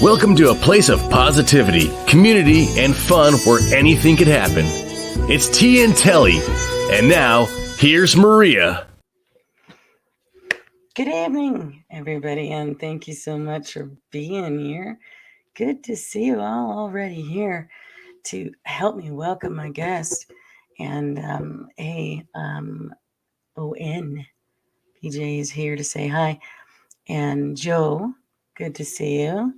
Welcome to a place of positivity, community, and fun where anything could happen. It's Tea Telly, and now, here's Maria. Good evening, everybody, and thank you so much for being here. Good to see you all already here to help me welcome my guest. And ON, PJ is here to say hi. And Joe, good to see you.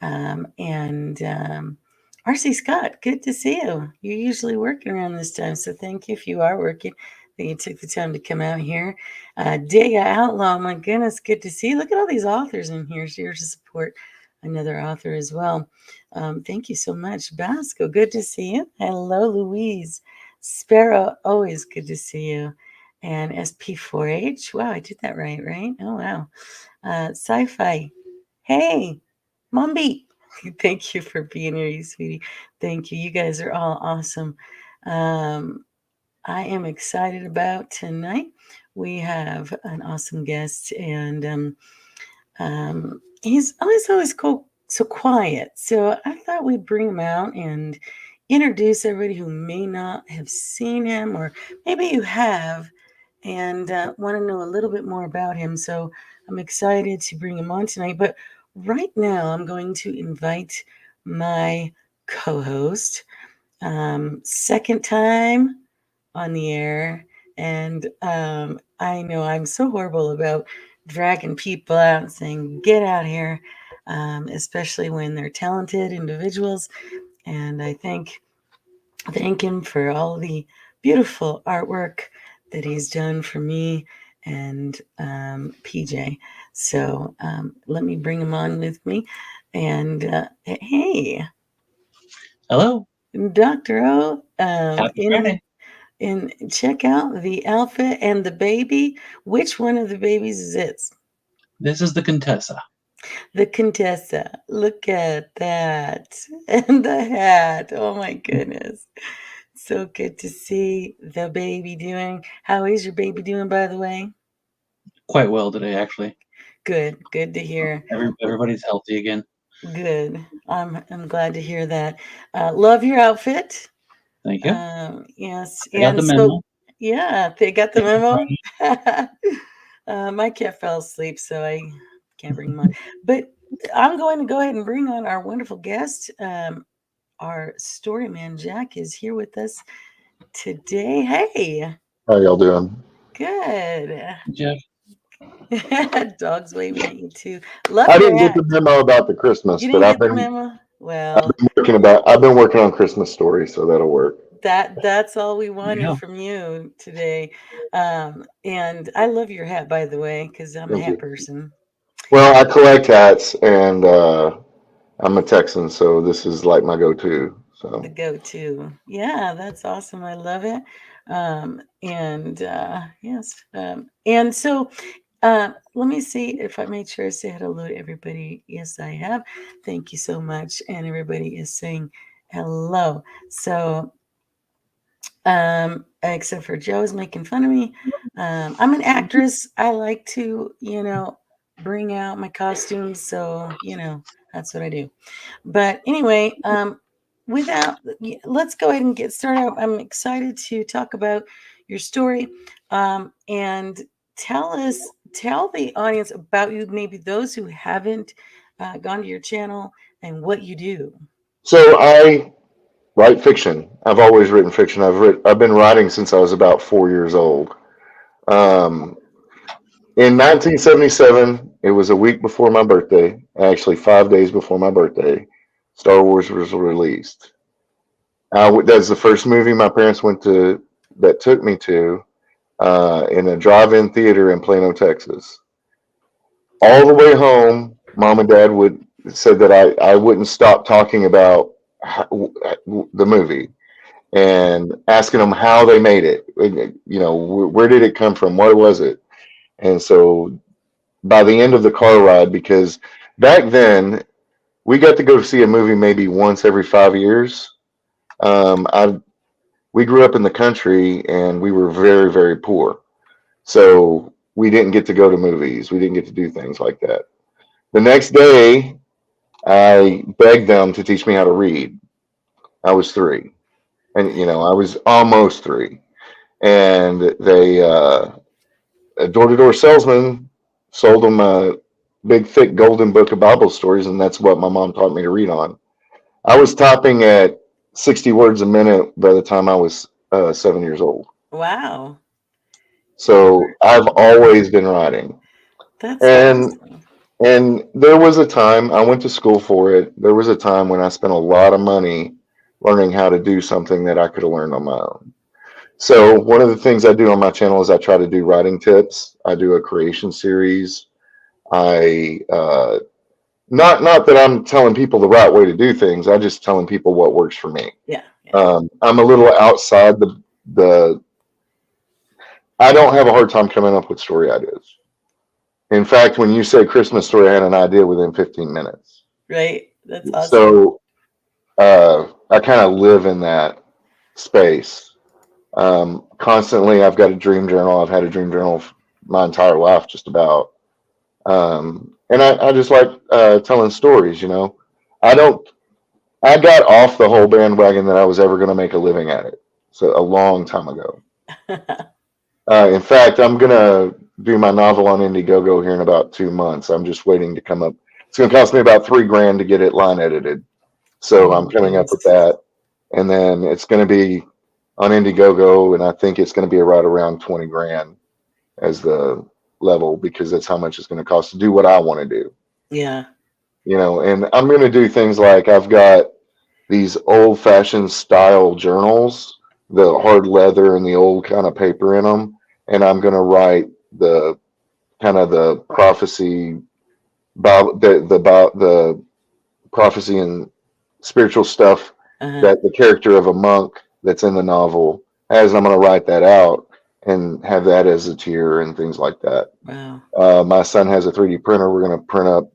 And RC Scott, good to see you. You're usually working around this time, so thank you if you are working. That you took the time to come out here. Dega Outlaw, my goodness, good to see you. Look at all these authors in here here to support another author as well. Thank you so much. Basco, good to see you. Hello, Louise. Sparrow, always good to see you. And SP4H, wow, I did that right? Oh, wow. Sci-fi, hey, Mumby, thank you for being here, you sweetie. Thank you. You guys are all awesome. I am excited about tonight. We have an awesome guest, and he's always so quiet. So I thought we'd bring him out and introduce everybody who may not have seen him, or maybe you have, and want to know a little bit more about him. So I'm excited to bring him on tonight. But right now, I'm going to invite my co-host, second time on the air, and I know I'm so horrible about dragging people out and saying, get out here, especially when they're talented individuals. And I thank him for all the beautiful artwork that he's done for me and PJ. So let me bring him on with me. And hey. Hello. Dr. O. Happy Friday. And check out the outfit and the baby. Which one of the babies is it? This is the Contessa. The Contessa. Look at that. And the hat. Oh my goodness. So good to see the baby doing. How is your baby doing, by the way? Quite well today, actually. Good to hear. Everybody's healthy again. Good. I'm glad to hear that. Love your outfit. Thank you. Yes. I got the memo. Yeah, they got the memo. My cat fell asleep, so I can't bring him on. But I'm going to go ahead and bring on our wonderful guest. Our Storyman Jack is here with us today. Hey. How y'all doing? Good. Jeff. Dogs waving at you too. Love I your didn't hat. get the memo about the Christmas, You but didn't get the memo? Well, I've been working on Christmas stories, so that'll work. That's all we wanted from you today. And I love your hat, by the way, because I'm a hat person. Well, I collect hats, and I'm a Texan, so this is like my go-to. So the go-to. Yeah, that's awesome. I love it. Yes. And so let me see if I made sure I say hello to everybody. Yes, I have. Thank you so much. And everybody is saying hello. So except for Joe's making fun of me. I'm an actress. I like to, bring out my costumes. So, that's what I do. But anyway, let's go ahead and get started. I'm excited to talk about your story, and tell the audience about you, maybe those who haven't gone to your channel, and what you do. So I write fiction. I've always written fiction. I've been writing since I was about 4 years old. In 1977, it was a week before my birthday, actually 5 days before my birthday, Star Wars was released. That's the first movie my parents that took me to, in a drive-in theater in Plano, Texas. All the way home, Mom and Dad said that I wouldn't stop talking about the movie and asking them how they made it. Where did it come from? What was it? And so by the end of the car ride, because back then we got to go see a movie maybe once every 5 years. We grew up in the country and we were very, very poor. So we didn't get to go to movies. We didn't get to do things like that. The next day, I begged them to teach me how to read. I was 3, and I was almost 3, and they a door-to-door salesman sold them a big, thick, golden book of Bible stories, and that's what my mom taught me to read on. I was typing at 60 words a minute by the time I was 7 years old. Wow. So I've always been writing. That's And awesome. and there was a time I went to school for it. There was a time when I spent a lot of money learning how to do something that I could have learned on my own. So one of the things I do on my channel is I try to do writing tips. I do a creation series. I not that I'm telling people the right way to do things. I just telling people what works for me. Yeah. I'm a little outside the. I don't have a hard time coming up with story ideas. In fact, when you say Christmas story, I had an idea within 15 minutes. Right. That's awesome. So I kind of live in that space. Constantly, I've got a dream journal. I've had a dream journal my entire life, just about. And I just like telling stories. I got off the whole bandwagon that I was ever going to make a living at it. So a long time ago. In fact, I'm going to do my novel on Indiegogo here in about 2 months. I'm just waiting to come up. It's going to cost me about $3,000 to get it line edited. So I'm coming up with that. And then it's going to be on Indiegogo, and I think it's going to be right around $20,000 as the level, because that's how much it's going to cost to do what I want to do. Yeah. And I'm going to do things like I've got these old-fashioned style journals, the hard leather and the old kind of paper in them, and I'm going to write the kind of the prophecy, the prophecy and spiritual stuff that the character of a monk that's in the novel has. I'm going to write that out and have that as a tier and things like that. Wow. My son has a 3D printer. We're going to print up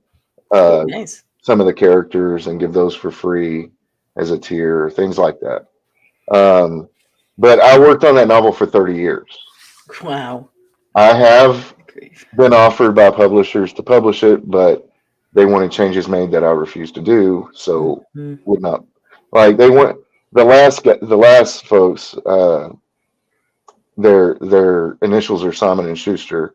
Nice. some of the characters and give those for free as a tier, things like that. But I worked on that novel for 30 years. Wow. I have been offered by publishers to publish it, but they wanted changes made that I refused to do. So would not, like, they want the last folks, their initials are Simon and Schuster,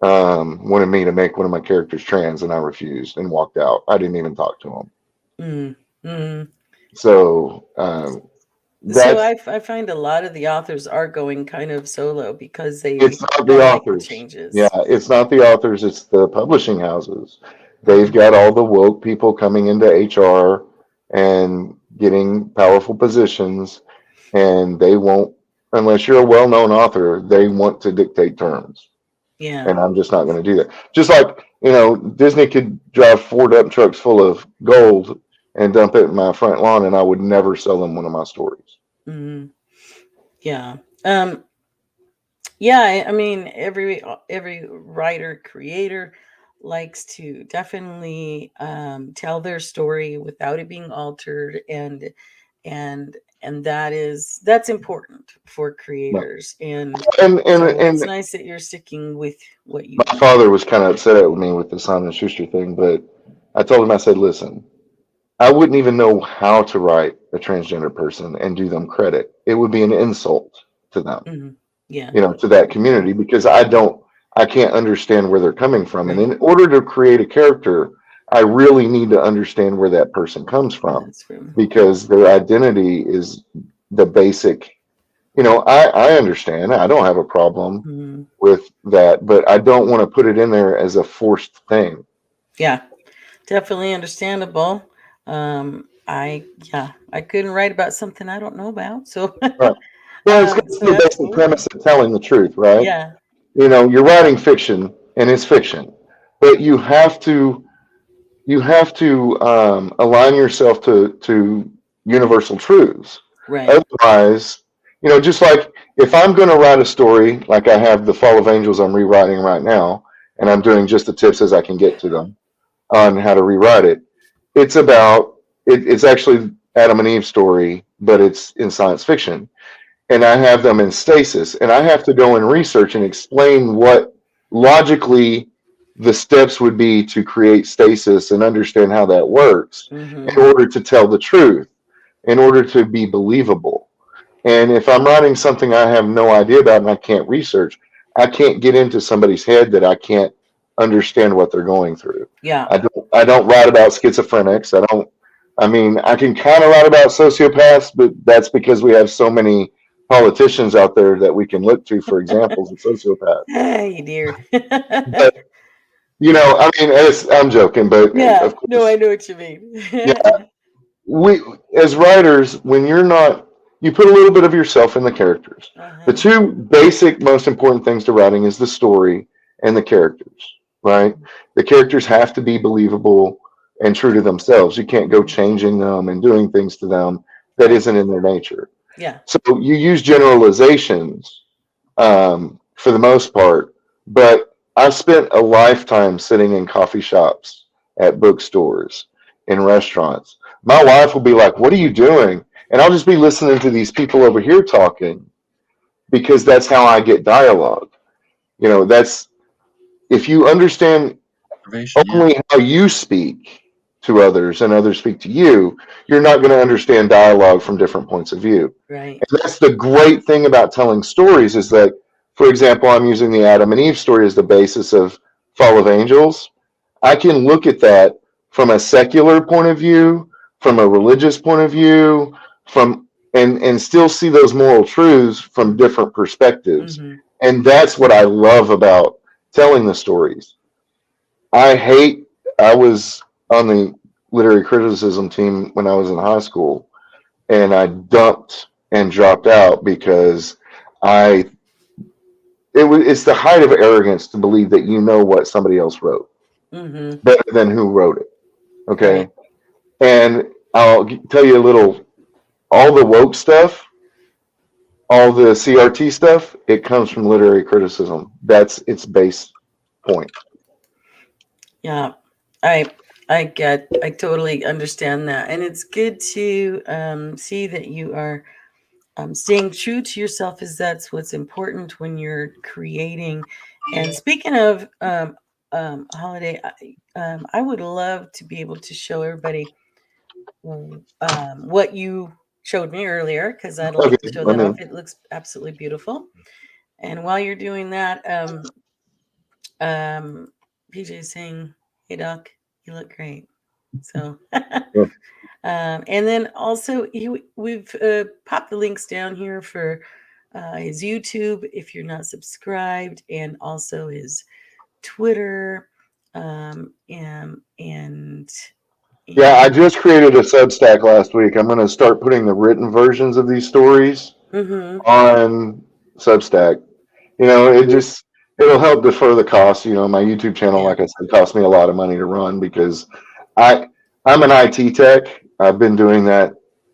wanted me to make one of my characters trans, and I refused and walked out. I didn't even talk to them. So I find a lot of the authors are going kind of solo because it's not the authors. Changes. Yeah, it's not the authors, it's the publishing houses. They've got all the woke people coming into HR and getting powerful positions, and they won't, unless you're a well-known author, they want to dictate terms. Yeah. And I'm just not going to do that. Just like, Disney could drive 4 dump trucks full of gold and dump it in my front lawn, and I would never sell them one of my stories. Yeah. Yeah. I mean, every writer, creator likes to definitely tell their story without it being altered, and that's important for creators. And it's nice that you're sticking with what you. My father was kind of upset with me with the Simon & Schuster thing, but I told him, I said, listen, I wouldn't even know how to write a transgender person and do them credit. It would be an insult to them, to that community, because I can't understand where they're coming from. Right. And in order to create a character, I really need to understand where that person comes from, because their identity is the basic. I understand. I don't have a problem with that, but I don't want to put it in there as a forced thing. Yeah, definitely understandable. I couldn't write about something I don't know about. So, right. Well, it's the basic premise of telling the truth, right? Yeah. You're writing fiction, and it's fiction, but you have to align yourself to universal truths. Right. Otherwise, just like if I'm going to write a story, like I have The Fall of Angels I'm rewriting right now, and I'm doing just the tips as I can get to them on how to rewrite it. It's about, it's actually Adam and Eve story, but it's in science fiction. And I have them in stasis, and I have to go and research and explain what logically the steps would be to create stasis and understand how that works Mm-hmm. in order to tell the truth, in order to be believable. And if I'm writing something I have no idea about and I can't research, I can't get into somebody's head that I can't understand what they're going through. Yeah. I don't write about schizophrenics. I mean, I can kind of write about sociopaths, but that's because we have so many politicians out there that we can look to for examples of sociopaths. Hey, dear. But, I mean, I'm joking, but Yeah. of course, No, I know what you mean. yeah, we as writers, when you're not, you put a little bit of yourself in the characters. Uh-huh. The two basic, most important things to writing is the story and the characters, right? The characters have to be believable and true to themselves. You can't go changing them and doing things to them that isn't in their nature. Yeah. So you use generalizations for the most part, but I spent a lifetime sitting in coffee shops, at bookstores, in restaurants. My wife will be like, "What are you doing?" And I'll just be listening to these people over here talking because that's how I get dialogue. That's if you understand only how you speak to others and others speak to you, you're not going to understand dialogue from different points of view. Right. And that's the great thing about telling stories is that, for example, I'm using the Adam and Eve story as the basis of Fall of Angels. I can look at that from a secular point of view, from a religious point of view, and still see those moral truths from different perspectives. Mm-hmm. And that's what I love about telling the stories. I was on the literary criticism team when I was in high school, and I dumped and dropped out because it's the height of arrogance to believe that you know what somebody else wrote Mm-hmm. better than who wrote it. Okay. Right. And I'll tell you all the woke stuff, all the CRT stuff, it comes from literary criticism. That's its base point. Yeah. I totally understand that. And it's good to see that you are staying true to yourself, as that's what's important when you're creating. And speaking of holiday, I would love to be able to show everybody what you showed me earlier, because I'd like to show that off. It looks absolutely beautiful. And while you're doing that, PJ is saying, "Hey Doc, you look great." So, and then also we've popped the links down here for his YouTube if you're not subscribed, and also his Twitter, and yeah, I just created a Substack last week. I'm going to start putting the written versions of these stories on Substack. It'll help defer the cost. My YouTube channel, like I said, cost me a lot of money to run because I'm an IT tech. I've been doing that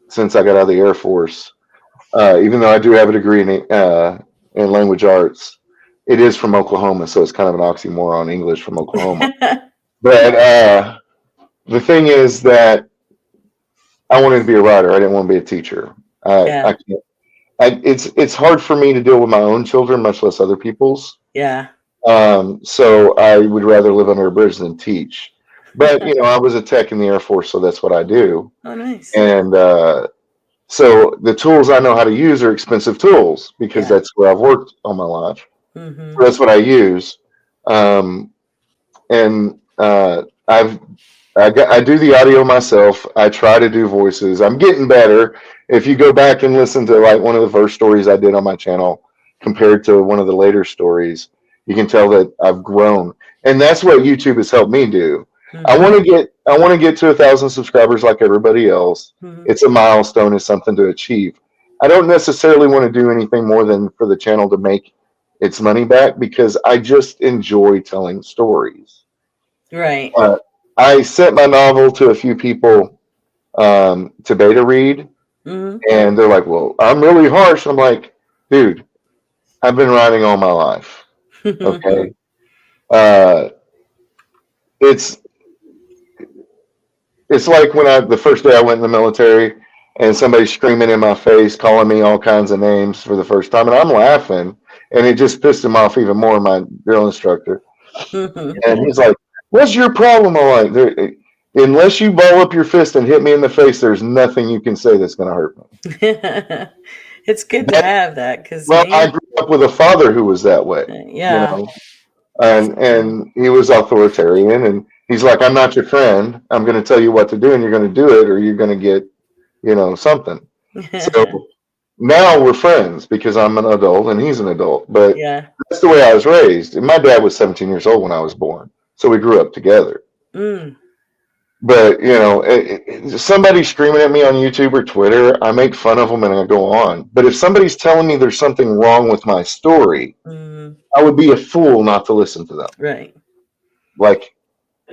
since I got out of the Air Force. Even though I do have a degree in language arts, it is from Oklahoma, so it's kind of an oxymoron, English from Oklahoma. But the thing is that I wanted to be a writer. I didn't want to be a teacher. I can't. It's hard for me to deal with my own children, much less other people's. Yeah. So I would rather live under a bridge than teach. But I was a tech in the Air Force, so that's what I do. Oh, nice. And so the tools I know how to use are expensive tools because that's where I've worked all my life. Mm-hmm. So that's what I use. I do the audio myself. I try to do voices. I'm getting better. If you go back and listen to like one of the first stories I did on my channel compared to one of the later stories, you can tell that I've grown. And that's what YouTube has helped me do. Mm-hmm. I want to get to 1,000 subscribers like everybody else. Mm-hmm. It's a milestone. It's something to achieve. I don't necessarily want to do anything more than for the channel to make its money back because I just enjoy telling stories. Right. I sent my novel to a few people to beta read, and they're like, "Well, I'm really harsh." I'm like, "Dude, I've been writing all my life. Okay, it's like when the first day I went in the military, and somebody's screaming in my face, calling me all kinds of names for the first time, and I'm laughing, and it just pissed him off even more. My drill instructor, And he's like, "What's your problem?" I'm like, "Unless you ball up your fist and hit me in the face, there's nothing you can say that's going to hurt me." It's good to have that because Well, I me, grew up with a father who was that way, you yeah. know, and he was authoritarian, and he's like, "I'm not your friend. I'm going to tell you what to do, and you're going to do it, or you're going to get, something." So now we're friends because I'm an adult and he's an adult, but Yeah. that's the way I was raised. And my dad was 17 years old when I was born, so we grew up together. Mm. But somebody screaming at me on YouTube or Twitter, I make fun of them and I go on. But if somebody's telling me there's something wrong with my story, I would be a fool not to listen to them. Right. Like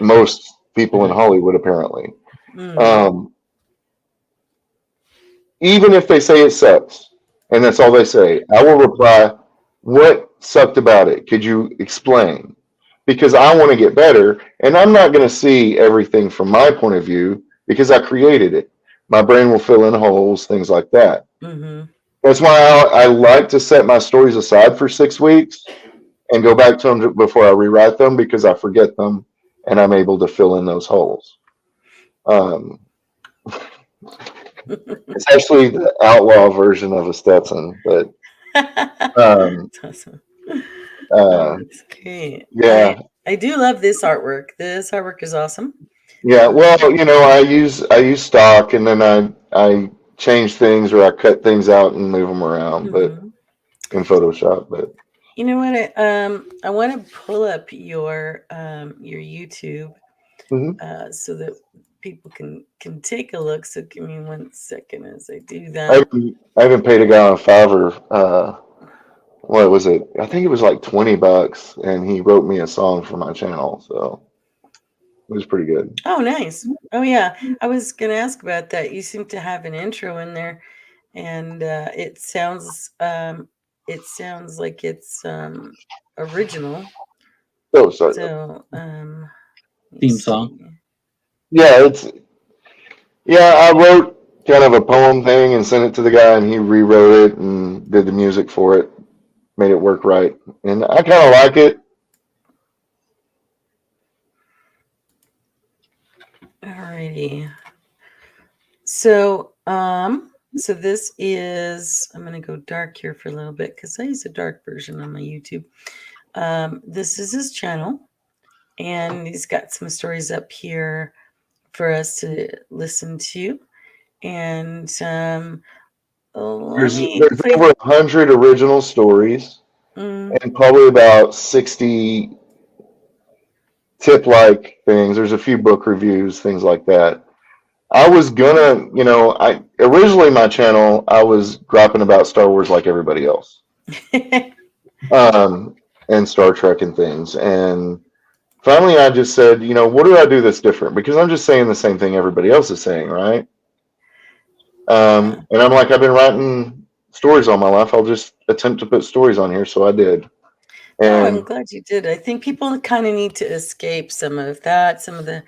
most people in Hollywood, apparently. Even if they say it sucks, and that's all they say, I will reply, "What sucked about it? Could you explain?" Because I want to get better, and I'm not going to see everything from my point of view because I created it. My brain will fill in holes, things like that. That's why I like to set my stories aside for 6 weeks and go back to them before I rewrite them because I forget them and I'm able to fill in those holes. It's actually the outlaw version of a Stetson, but That's awesome. That's great. yeah. I do love this artwork. This artwork is awesome. Yeah, well, I use stock, and then I change things or I cut things out and move them around, but in Photoshop. But you know what? I want to pull up your YouTube so that people can take a look. So give me 1 second as I do that. I haven't paid a guy on Fiverr. What was it? I think it was like $20, and he wrote me a song for my channel, so it was pretty good. Oh, nice. Oh, yeah. I was going to ask about that. You seem to have an intro in there, and it sounds like it's original. Oh, sorry. So, Theme song. Yeah, I wrote kind of a poem thing and sent it to the guy, and he rewrote it and did the music for it, made it work right, and I kind of like it. Alrighty. So, so this is, I'm going to go dark here for a little bit because I use a dark version on my YouTube. This is his channel, and he's got some stories up here for us to listen to. And There's over 100 original stories and probably about 60 tip-like things. There's a few book reviews, things like that. I was gonna, originally my channel, I was griping about Star Wars like everybody else, and Star Trek and things. And finally, I just said, what do I do that's different? Because I'm just saying the same thing everybody else is saying, right? And I'm like, I've been writing stories all my life. I'll just attempt to put stories on here. So I did. And I'm glad you did. I think people kind of need to escape some of that, some of the,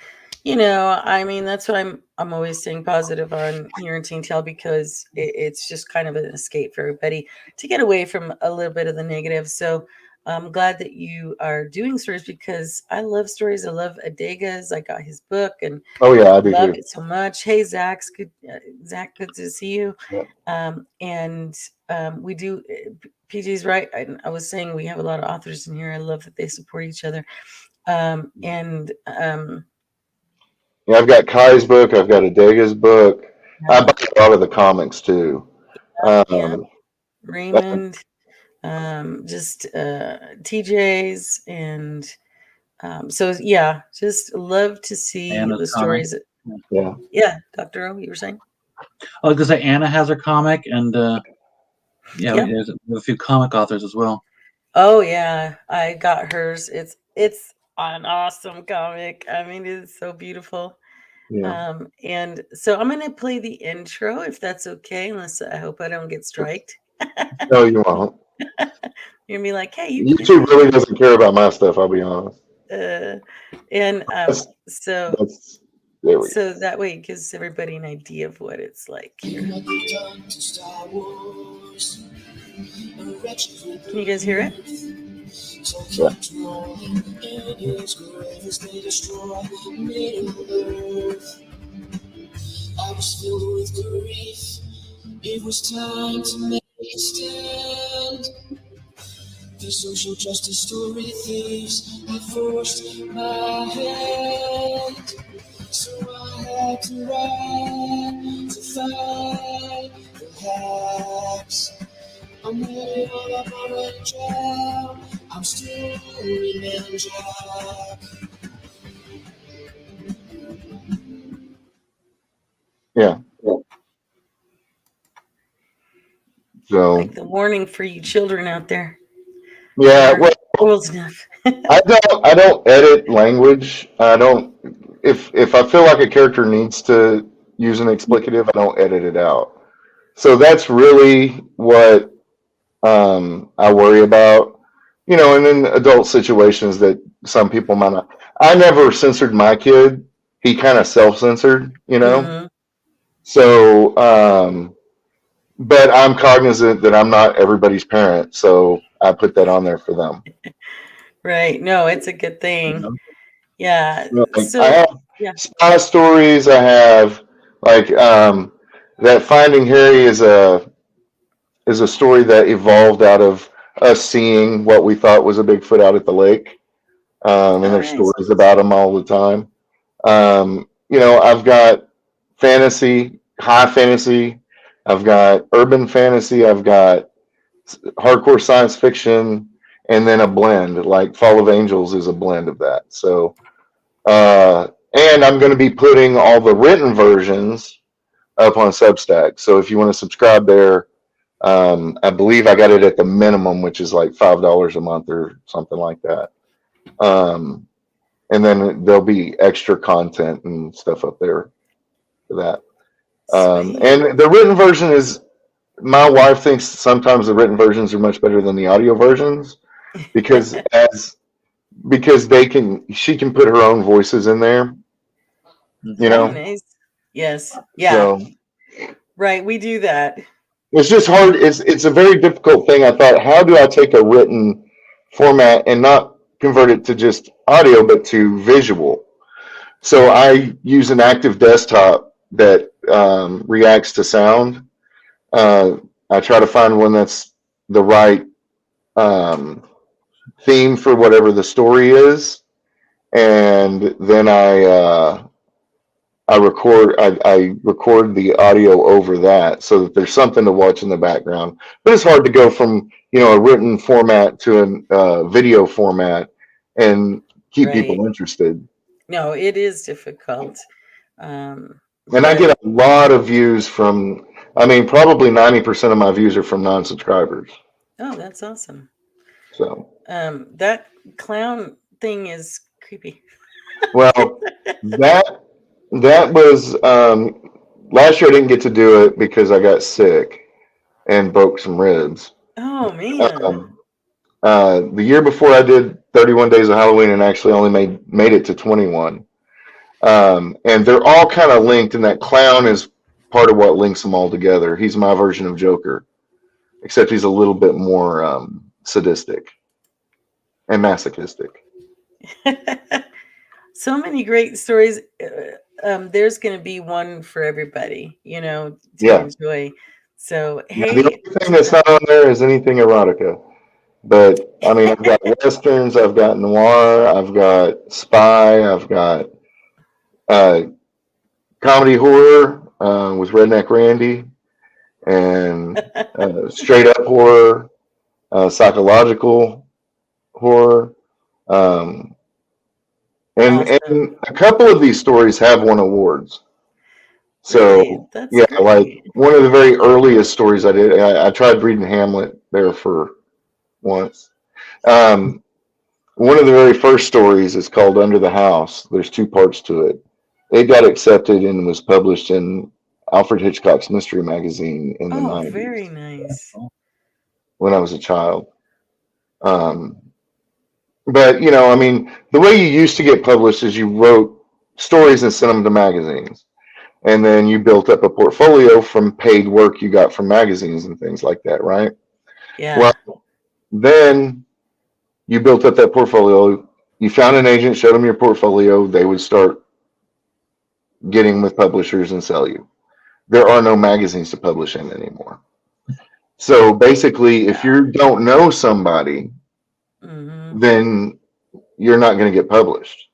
I mean, that's what I'm always saying positive on here in Tea Telly because it's just kind of an escape for everybody to get away from a little bit of the negative. So I'm glad that you are doing stories because I love stories. I love Adega's. I got his book and oh yeah, I do love too. it so much. Hey, Zach, good to see you. Yeah. We do. PJ's right. I was saying we have a lot of authors in here. I love that they support each other. Yeah, I've got Kai's book. I've got Adega's book. I buy a lot of the comics too. Raymond, just TJ's, and so yeah, just love to see Anna's the stories. Yeah, Dr. O, you were saying? I was gonna say Anna has her comic, and there's a few comic authors as well. Oh yeah, I got hers. It's an awesome comic. I mean, it's so beautiful. Yeah. And so I'm gonna play the intro if that's okay, unless I hope I don't get striked. No, you won't. You're gonna be like, hey, you YouTube really doesn't care about my stuff. I'll be honest. So that way it gives everybody an idea of what it's like here. Can you guys hear it? So Yeah. kept rolling in his grave as they destroy Middle Earth. I was filled with grief. It was time to make a stand. The social justice story thieves had forced my hand. So I had to write to fight the hacks. I'm ready all up already drowned. I'm Storyman Jack. Yeah. So Like the warning for you children out there. yeah, You're well, old enough. I don't edit language. I don't if I feel like a character needs to use an explicative, I don't edit it out. So that's really what I worry about. You know, and in adult situations that some people might not. I never censored my kid. He kind of self-censored, you know. Mhm. So, but I'm cognizant that I'm not everybody's parent, so I put that on there for them. Right. No, it's a good thing. You Yeah. know, like I So, have yeah. spy stories. I have like that Finding Harry is a story that evolved out of us seeing what we thought was a Bigfoot out at the lake. And Oh, there's nice. stories about them all the time. You know, I've got fantasy, high fantasy. I've got urban fantasy. I've got hardcore science fiction, and then a blend. Like Fall of Angels is a blend of that. So, and I'm going to be putting all the written versions up on Substack. So if you want to subscribe there, I believe I got it at the minimum, which is like $5 a month or something like that. And then there'll be extra content and stuff up there for that. Sweet. And the written version is, my wife thinks sometimes the written versions are much better than the audio versions because she can put her own voices in there, you Oh, know. nice. Yes. Yeah. So Right. We do that. it's just hard. It's a very difficult thing. I thought, how do I take a written format and not convert it to just audio, but to visual? So I use an active desktop that reacts to sound. I try to find one that's the right um, theme for whatever the story is, and then I record the audio over that so that there's something to watch in the background. But it's hard to go from a written format to a video format and keep Right. people interested. No, it is difficult. Um, And I but get a lot of views from, I mean, probably 90% of my views are from non-subscribers. oh, that's awesome. So, That clown thing is creepy. well, that was last year I didn't get to do it because I got sick and broke some ribs. Oh man. The year before I did 31 Days of Halloween and actually only made it to 21. And they're all kind of linked, and that clown is part of what links them all together. He's my version of Joker, except he's a little bit more sadistic and masochistic. So many great stories. There's going to be one for everybody, to Yeah. enjoy. So, The hey, only thing that's not on there is anything erotica. But I mean, I've got westerns, I've got noir, I've got spy, I've got comedy horror with Redneck Randy, and straight up horror, psychological horror, um, and awesome. a couple of these stories have won awards. So Really? That's yeah, great. like one of the very earliest stories I did, I tried reading Hamlet there for once. One of the very first stories is called Under the House. There's two parts to it. It got accepted and was published in Alfred Hitchcock's Mystery Magazine in the Oh, 90s very nice. when I was a child. But, I mean, the way you used to get published is you wrote stories and sent them to magazines. And then you built up a portfolio from paid work you got from magazines and things like that, right? Yeah. Well, then you built up that portfolio. You found an agent, showed them your portfolio. They would start getting with publishers and sell you. There are no magazines to publish in anymore. So basically, if you don't know somebody, then you're not going to get published,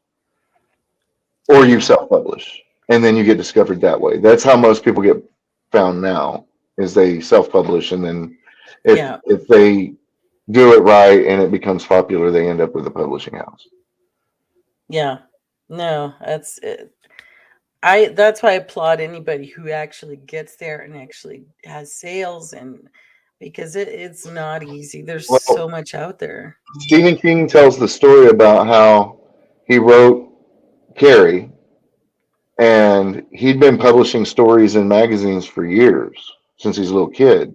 or you self-publish, and then you get discovered that way. That's how most people get found now, is they self-publish, and then if they do it right and it becomes popular, they end up with a publishing house. Yeah. No, that's it. That's why I applaud anybody who actually gets there and actually has sales, and because it's not easy. There's so much out there. Stephen King tells the story about how he wrote Carrie, and he'd been publishing stories in magazines for years, since he's a little kid.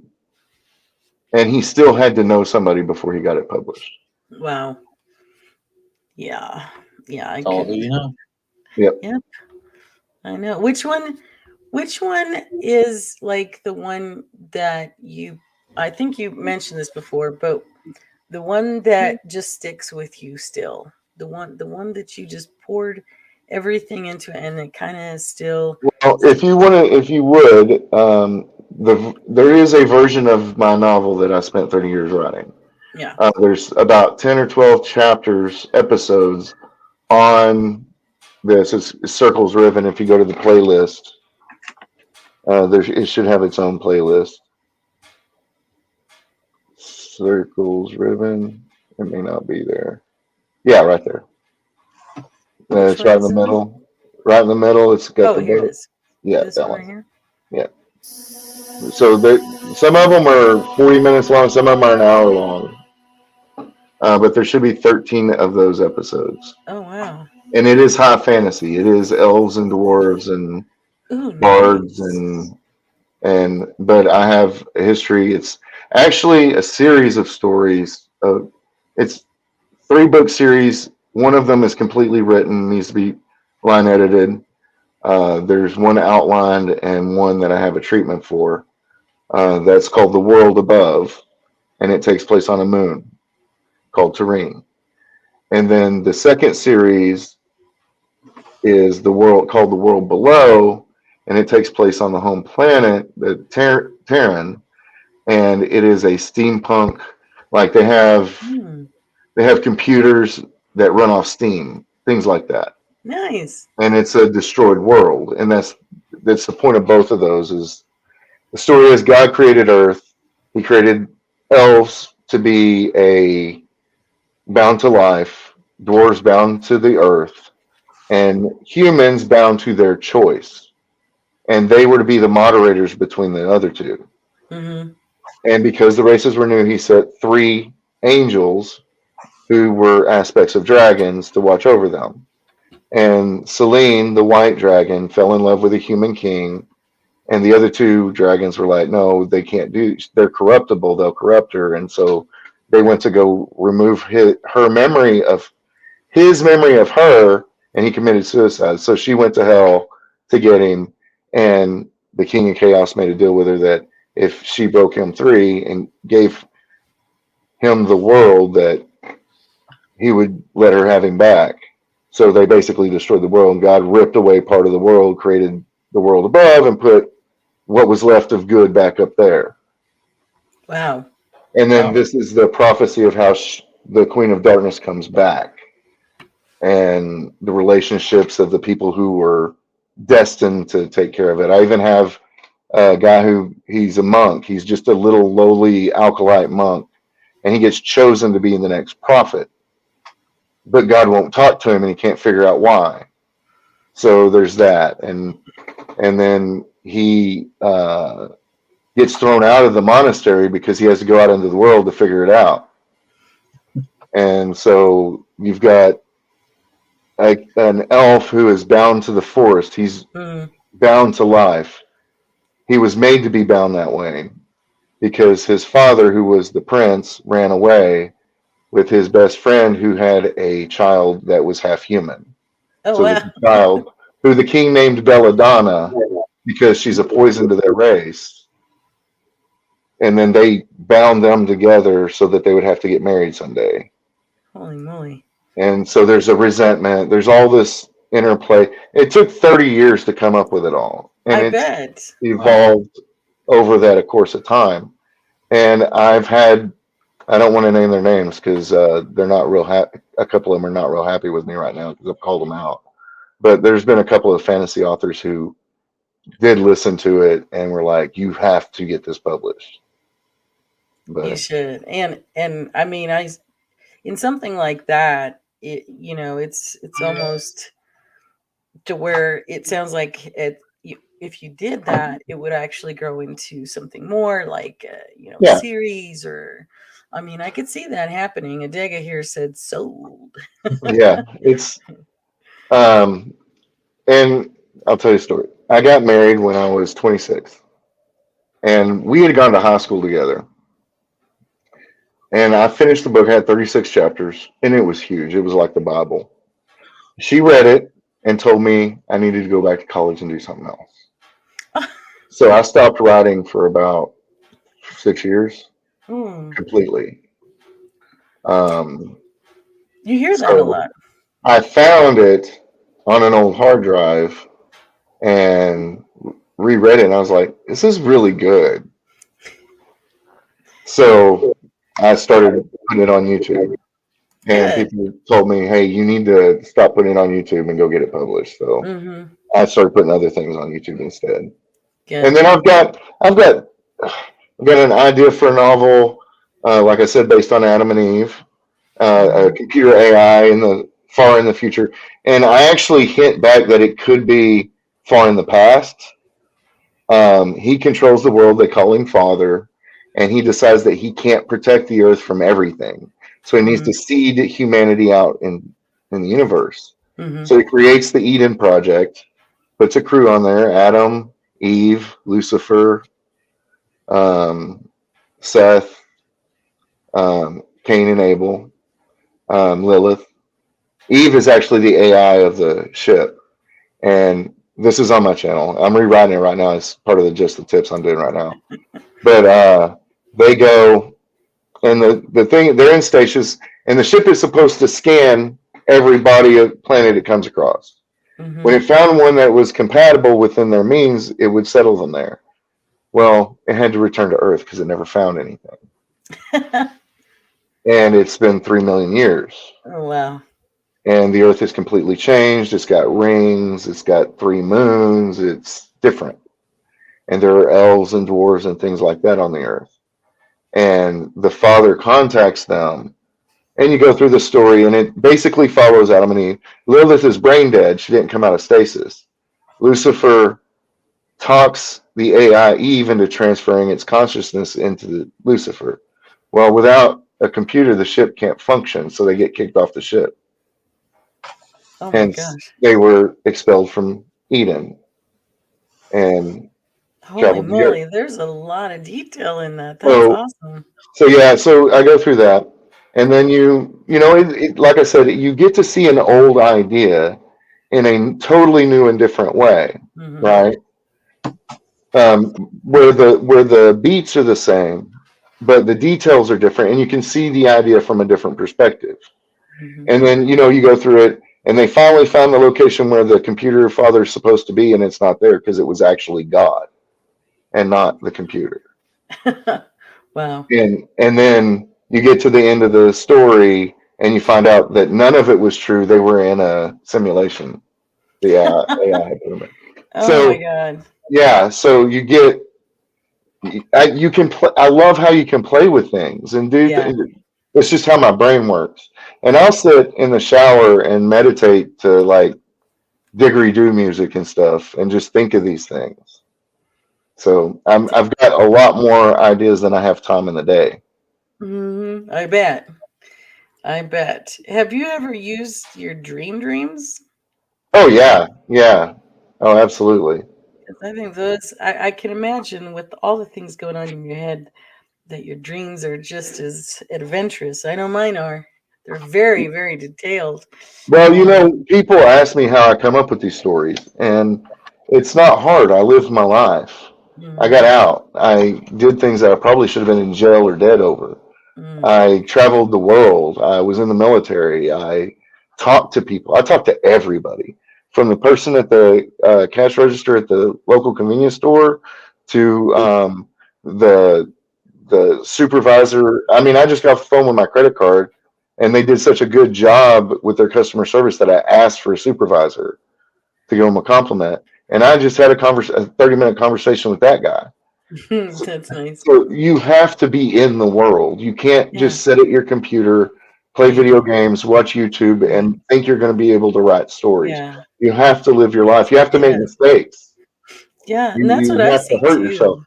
And he still had to know somebody before he got it published. Wow. Yeah. Yeah. That's all who you know. Yep. I know. Which one is like the one that I think you mentioned this before, but the one that just sticks with you still? The one that you just poured everything into, and it kind of still. Well, if you would, there is a version of my novel that I spent 30 years writing. Yeah. There's about 10 or 12 episodes on this. It's Circles Riven. If you go to the playlist, it should have its own playlist. Circles Riven. It may not be there. Yeah, right there. It's right in the middle. Right in the middle. It's got here it is. Yeah, this that one right here. Yeah. So some of them are 40 minutes long. Some of them are an hour long. But there should be 13 of those episodes. Oh, wow. And it is high fantasy. It is elves and dwarves and bards but I have a history. It's actually a series of stories. It's 3-book series. One of them is completely written, needs to be line edited. There's one outlined and one that I have a treatment for. That's called The World Above, and it takes place on a moon called Terrene. And then the second series is called The World Below, and it takes place on the home planet, the Terran, and it is a steampunk. Like they have computers that run off steam, things like that. Nice. And it's a destroyed world, and that's the point of both of those. Is the story is God created Earth. He created elves to be bound to life, dwarves bound to the earth, and humans bound to their choice. And they were to be the moderators between the other two. Mm-hmm. And because the races were new, he set 3 angels who were aspects of dragons to watch over them. And Selene, the white dragon, fell in love with a human king. And the other 2 dragons were like, no, they can't they're corruptible. They'll corrupt her. And so they went to go remove his memory of her, and he committed suicide. So she went to hell to get him, and the King of Chaos made a deal with her that if she broke him 3 and gave him the world, that he would let her have him back. So they basically destroyed the world, and God ripped away part of the world, created the world above, and put what was left of good back up there. Wow. And then this is the prophecy of how the Queen of Darkness comes back, and the relationships of the people who were destined to take care of it. I even have a guy he's a monk. He's just a little lowly alkalite monk, and he gets chosen to be the next prophet. But God won't talk to him, and he can't figure out why. So there's that. And then he gets thrown out of the monastery because he has to go out into the world to figure it out. And so you've got an elf who is bound to the forest. He's bound to life. He was made to be bound that way because his father, who was the prince, ran away with his best friend who had a child that was half human. Oh, wow. The child, who the king named Belladonna because she's a poison to their race. And then they bound them together so that they would have to get married someday. Holy moly. And so there's a resentment. There's all this interplay. It took 30 years to come up with it all. And I it's bet. Wow. evolved over that course of time. And I've had, I don't want to name their names because they're not real happy. A couple of them are not real happy with me right now because I've called them out. But there's been a couple of fantasy authors who did listen to it and were like, you have to get this published. You But should. And I mean, in something like that, it's almost to where it sounds like if you did that, it would actually grow into something more like yeah, series, or I mean, I could see that happening. Adega here said sold. yeah, it's and I'll tell you a story. I got married when I was 26, and we had gone to high school together. And I finished the book, had 36 chapters, and it was huge. It was like the Bible. She read it and told me I needed to go back to college and do something else. So I stopped writing for about 6 years completely. You hear that a So lot. I found it on an old hard drive and reread it, and I was like, this is really good. So I started putting it on YouTube. And Good. people told me, hey, you need to stop putting it on YouTube and go get it published. So Mm-hmm. I started putting other things on YouTube instead. Good. And then I've got an idea for a novel, like I said, based on Adam and Eve, a computer AI far in the future. And I actually hint back that it could be far in the past. He controls the world. They call him Father. And he decides that he can't protect the earth from everything. So he needs to seed humanity out in the universe. Mm-hmm. So he creates the Eden Project, puts a crew on there: Adam, Eve, Lucifer, Seth, Cain and Abel, Lilith. Eve is actually the AI of the ship. And this is on my channel. I'm rewriting it right now. It's part of the tips I'm doing right now. But they go, and the thing, they're in stasis, and the ship is supposed to scan every planet it comes across. Mm-hmm. When it found one that was compatible within their means, it would settle them there. Well, it had to return to Earth because it never found anything. And it's been 3 million years. Oh, wow. And the Earth is completely changed. It's got rings. It's got 3 moons. It's different. And there are elves and dwarves and things like that on the Earth. And the Father contacts them. And you go through the story, and it basically follows Adam and Eve. Lilith is brain dead. She didn't come out of stasis. Lucifer talks the AI Eve into transferring its consciousness into Lucifer. Well, without a computer, the ship can't function, so they get kicked off the ship. Oh my Hence, gosh. they were expelled from Eden. And Holy moly, there's a lot of detail in that. That's awesome. So I go through that. And then like I said, you get to see an old idea in a totally new and different way, right? Where the beats are the same, but the details are different, and you can see the idea from a different perspective. And then you go through it, and they finally found the location where the computer father is supposed to be, and it's not there because it was actually God and not the computer. Wow. And then you get to the end of the story, and you find out that none of it was true. They were in a simulation. The AI had put them in. Oh my God. Yeah, so you can play. I love how you can play with things and do things. It's just how my brain works. And I'll sit in the shower and meditate to like didgeridoo music and stuff, and just think of these things. So I've got a lot more ideas than I have time in the day. I bet. Have you ever used your dreams? Oh yeah. Oh, absolutely. I think those, I can imagine with all the things going on in your head that your dreams are just as adventurous. I know mine are. They're very, very detailed. Well, people ask me how I come up with these stories, and it's not hard. I lived my life. I got out. I did things that I probably should have been in jail or dead over. I traveled the world. I was in the military. I talked to people. I talked to everybody, from the person at the cash register at the local convenience store to the supervisor. I mean, I just got off the phone with my credit card, and they did such a good job with their customer service that I asked for a supervisor to give them a compliment. And I just had a 30-minute conversation with that guy. That's nice. So you have to be in the world. You can't just sit at your computer, play video games, watch YouTube, and think you're going to be able to write stories. Yeah. You have to live your life. You have to make mistakes. Yeah, You, and that's you what I have to see hurt too. yourself.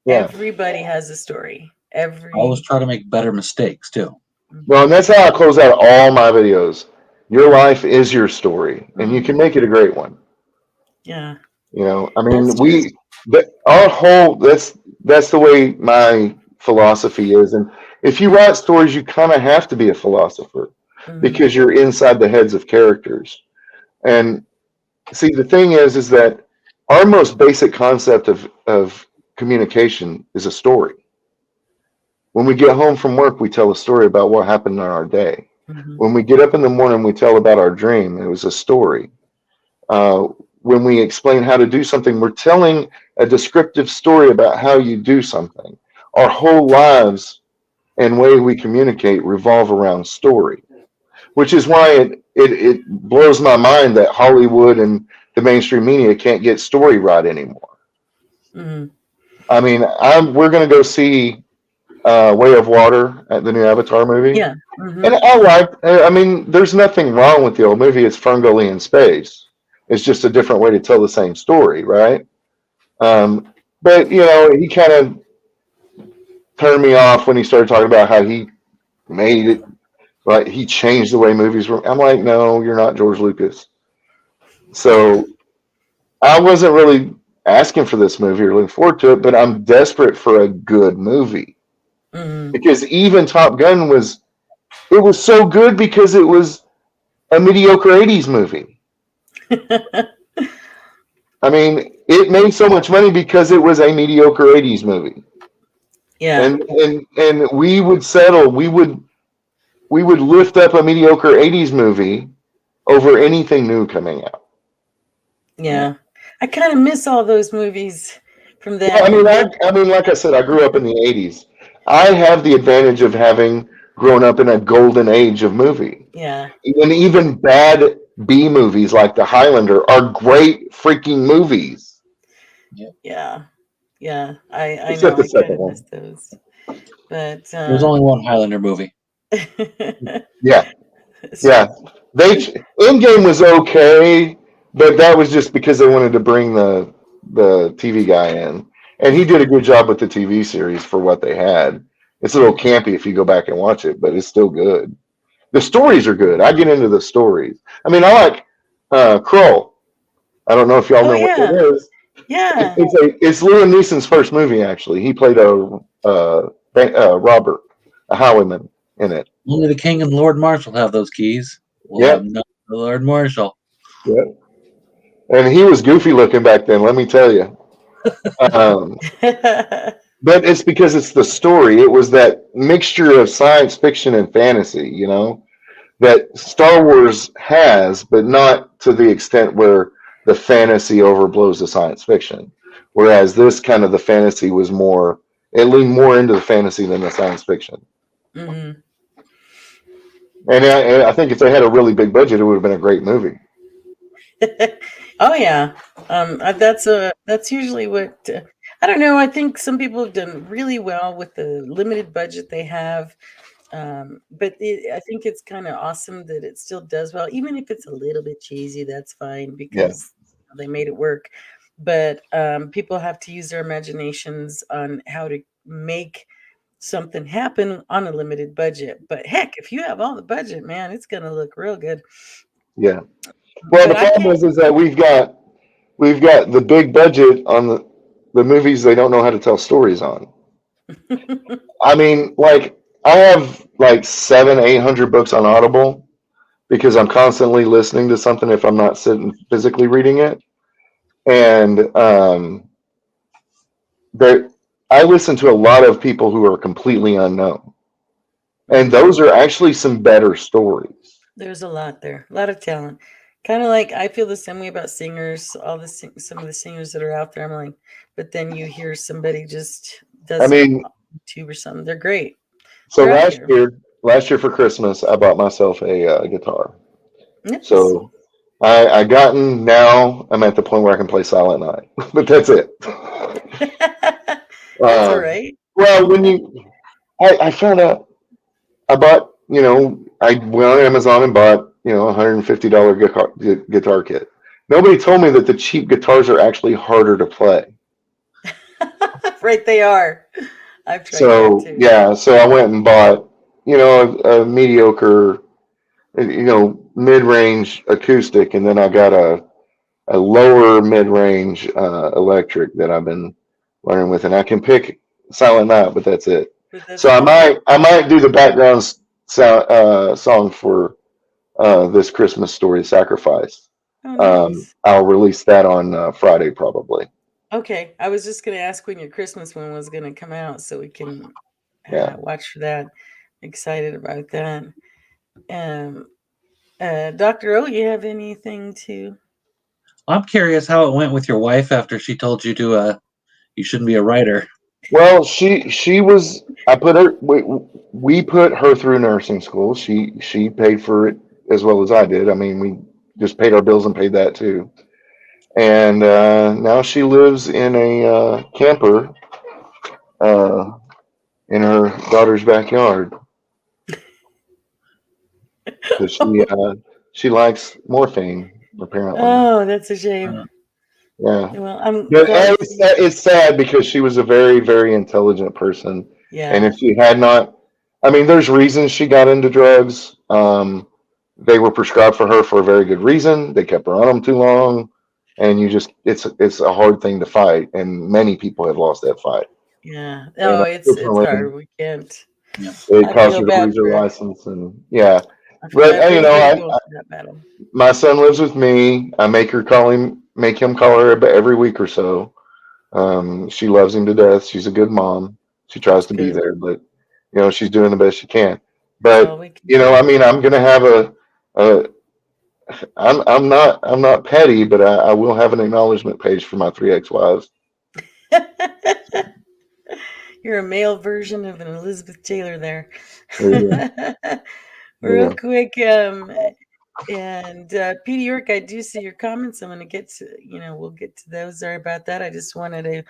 Yeah. Everybody has a story. I always try to make better mistakes too. Well, and that's how I close out all my videos. Your life is your story, and you can make it a great one. Yeah. You know, I mean, That's that's the way my philosophy is. And if you write stories, you kind of have to be a philosopher because you're inside the heads of characters. And see, the thing is that our most basic concept of communication is a story. When we get home from work, we tell a story about what happened in our day. When we get up in the morning, we tell about our dream. It was a story. When we explain how to do something, we're telling a descriptive story about how you do something. Our whole lives and way we communicate revolve around story, which is why it blows my mind that Hollywood and the mainstream media can't get story right anymore. I mean, we're going to go see Way of Water at the new Avatar movie. Yeah. And I mean, there's nothing wrong with the old movie. It's Ferngully in space. It's just a different way to tell the same story, right? But, you know, he kind of turned me off when he started talking about how he made it, like he changed the way movies were. I'm like, no, you're not George Lucas. So I wasn't really asking for this movie or looking forward to it, but I'm desperate for a good movie. Because even Top Gun was so good because it was a mediocre 80s movie. I mean, it made so much money because it was a mediocre 80s movie. Yeah. And we would settle, we would lift up a mediocre 80s movie over anything new coming out. Yeah. I kind of miss all those movies from that. Yeah, I mean, like I said, I grew up in the 80s. I have the advantage of having grown up in a golden age of movie. Yeah. And even bad B movies like The Highlander are great freaking movies. Yeah. Yeah. I Except know. the second I one. miss those. But There's only one Highlander movie. Yeah. Yeah. Endgame was okay, but that was just because they wanted to bring the TV guy in. And he did a good job with the TV series for what they had. It's a little campy if you go back and watch it, but it's still good. The stories are good. I get into the stories. I mean, I like Krull. I don't know if y'all know what that is. Yeah. It's Liam Neeson's first movie, actually. He played a robber, a highwayman in it. Only the King and Lord Marshal have those keys. We'll have none of the Lord Marshal. Yeah. And he was goofy looking back then, let me tell you. But it's because it's the story. It was that mixture of science fiction and fantasy, you know, that Star Wars has, but not to the extent where the fantasy overblows the science fiction. Whereas this kind of the fantasy was more, it leaned more into the fantasy than the science fiction. And I think if they had a really big budget, it would have been a great movie. Oh yeah, that's usually what I don't know. I think some people have done really well with the limited budget they have, but I think it's kind of awesome that it still does well, even if it's a little bit cheesy. That's fine because they made it work. But people have to use their imaginations on how to make something happen on a limited budget. But heck, if you have all the budget, man, it's gonna look real good. Yeah. Well, the problem is that we've got the big budget on the movies they don't know how to tell stories on. I mean, like I have like 700-800 books on Audible because I'm constantly listening to something if I'm not sitting physically reading it. And I listen to a lot of people who are completely unknown. And those are actually some better stories. There's a lot there, a lot of talent. Kind of like I feel the same way about singers. Some of the singers that are out there, I'm like, but then you hear somebody just I does it mean, on YouTube or something. They're great. so They're out there. last year for Christmas, I bought myself a guitar. Nice. So I gotten now. I'm at the point where I can play Silent Night, but that's it. That's all Uh, right. well, I found out I bought, I went on Amazon and bought, $150 guitar kit. Nobody told me that the cheap guitars are actually harder to play. Right, they are. I've tried that So too. yeah, so I went and bought, a mediocre, mid-range acoustic, and then I got a lower mid-range electric that I've been learning with, and I can pick Silent Night, but that's it. But that's So I it. might do the background song for this Christmas story, Sacrifice. Oh, nice. I'll release that on Friday probably. Okay, I was just going to ask when your Christmas one was going to come out so we can Yeah. watch for that. Excited about that. Um, Dr. O, you have anything to? I'm curious how it went with your wife after she told you to you shouldn't be a writer. Well, she was. I put her. We put her through nursing school. She paid for it as well as I did. I mean, we just paid our bills and paid that too. And now she lives in a camper uh, in her daughter's backyard. So she likes morphine apparently. Oh, that's a shame. Uh, Yeah. Well, I'm But glad. it's sad because she was a very, very intelligent person. And Yeah, if she had not, I mean, there's reasons she got into drugs. They were prescribed for her for a very good reason. They kept her on them too long. And it's a hard thing to fight. And many people have lost that fight. yeah. And Oh, it's unfortunately, hard. We can't. yeah. it I caused feel her to bad lose her for. license. And yeah. I feel But, bad for you know, anybody going through that battle. my son lives with me. I make him call her every week or so. She loves him to death. She's a good mom. She tries That's to be good. there, but she's doing the best she can. That's all But we can I mean, I'm gonna have a I'm not petty, but I will have an acknowledgement page for my 3 ex-wives. do. You're a male version of an Elizabeth Taylor there. Yeah, Real yeah, quick, and Peter York, I do see your comments. I'm going to get to, we'll get to those. Sorry about that. I just wanted to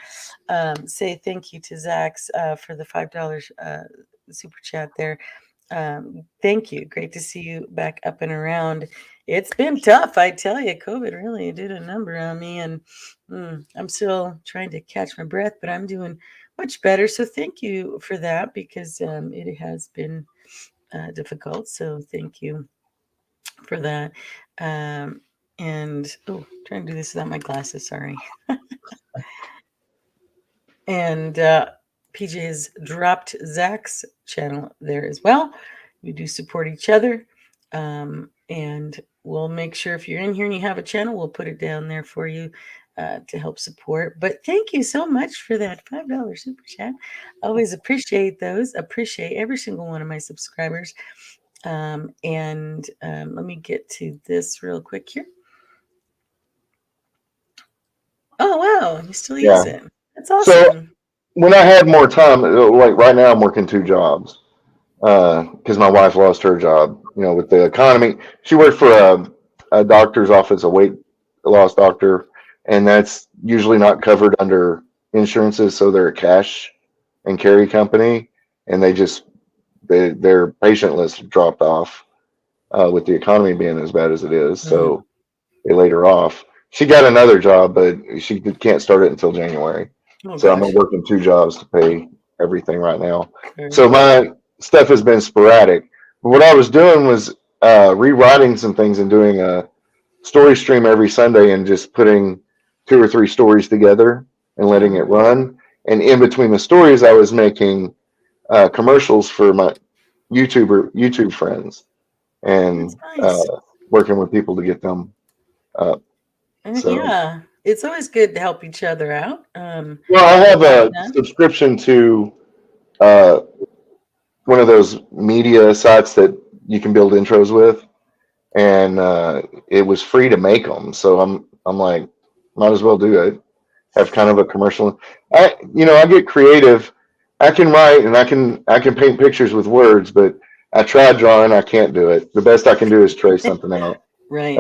say thank you to Zach's for the $5 super chat there. Thank you. Great to see you back up and around. It's been tough, I tell you. COVID really did a number on me, and I'm still trying to catch my breath, but I'm doing much better. So thank you for that because it has been difficult. So thank you for that. And trying to do this without my glasses. Sorry. And PJ has dropped Zach's channel there as well. We do support each other. And we'll make sure if you're in here and you have a channel, we'll put it down there for you to help support. But thank you so much for that $5 super chat. Always appreciate those. Appreciate every single one of my subscribers. And let me get to this real quick here. Oh, wow. You still use yeah. it. That's So awesome. when I had more time, like right now, I'm working 2 jobs because my wife lost her job. With the economy, she worked for a doctor's office, a weight loss doctor, and that's usually not covered under insurances. So they're a cash and carry company, and their patient list dropped off with the economy being as bad as it is. So they laid her off. She got another job, but she can't start it until January. Oh, So I'm gosh. working 2 jobs to pay everything right now. Very So good. my stuff has been sporadic. But what I was doing was rewriting some things and doing a story stream every Sunday and just putting 2 or 3 stories together and letting it run. And in between the stories, I was making commercials for my YouTube friends and That's nice. working with people to get them up. So, Yeah, it's always good to help each other out. well, I have Get a that done. subscription to uh, one of those media sites that you can build intros with, and it was free to make them. So I'm like, might as well do it. Have kind of a commercial. I get creative. I can write and I can paint pictures with words, but I tried drawing. I can't do it. The best I can do is trace something out, Right.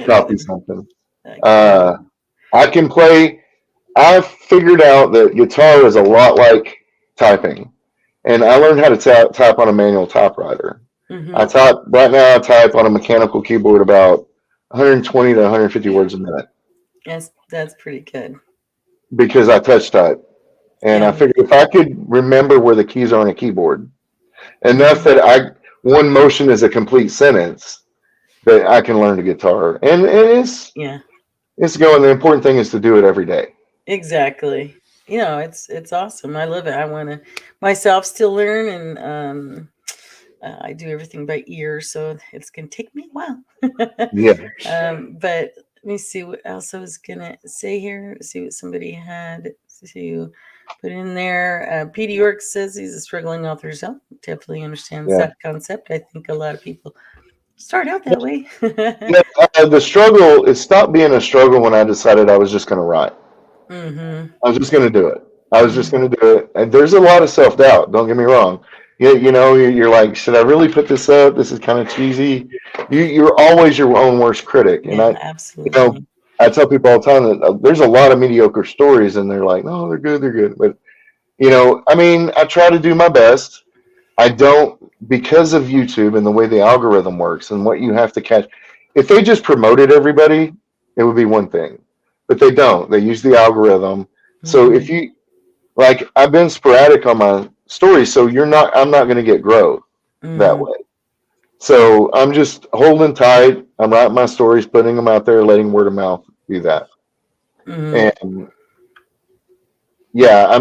copy something. Okay. I can play. I've figured out that guitar is a lot like typing, and I learned how to type on a manual typewriter. Mhm. I type right now. I type on a mechanical keyboard about 120 to 150 words a minute That's pretty good. because I touch type. And I Yeah. figured if I could remember where the keys are on a keyboard, enough Mhm. that one motion is a complete sentence, that I can learn the guitar. And Yeah. it's going. The important thing is to do it every day. Exactly. It's awesome. I love it. I want to myself still learn, and I do everything by ear, so it's gonna take me a while. Yeah. But let me see what else I was gonna say here. See what somebody had to put in there. Petey York says he's a struggling author himself. Definitely understands Yeah. that concept. I think a lot of people start out that way. Yeah. The struggle, it stopped being a struggle when I decided I was just going to write. Mm-hmm. I was just going to do it. I was just going to do it. And there's a lot of self doubt. Don't get me wrong. You're like, should I really put this up? This is kind of cheesy. You're always your own worst critic. And Yeah, absolutely. I tell people all the time that there's a lot of mediocre stories, and they're like, no, they're good. But I try to do my best. I don't, because of YouTube and the way the algorithm works and what you have to catch. If they just promoted everybody, it would be one thing, but they don't. They use the algorithm. So if you like, I've been sporadic on my stories, so I'm not going to get growth that way. So I'm just holding tight. I'm writing my stories, putting them out there, letting word of mouth do that. And yeah,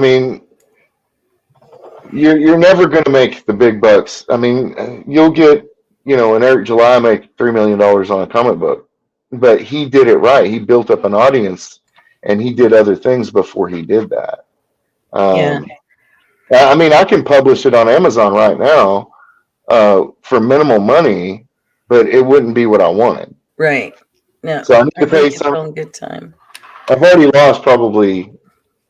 you're never going to make the big bucks. You'll get, an Eric July make $3 million on a comic book, but he did it right. He built up an audience, and he did other things before he did that. I can publish it on Amazon right now for minimal money, but it wouldn't be what I wanted. Right. No. So I need to pay some good time. I've already lost probably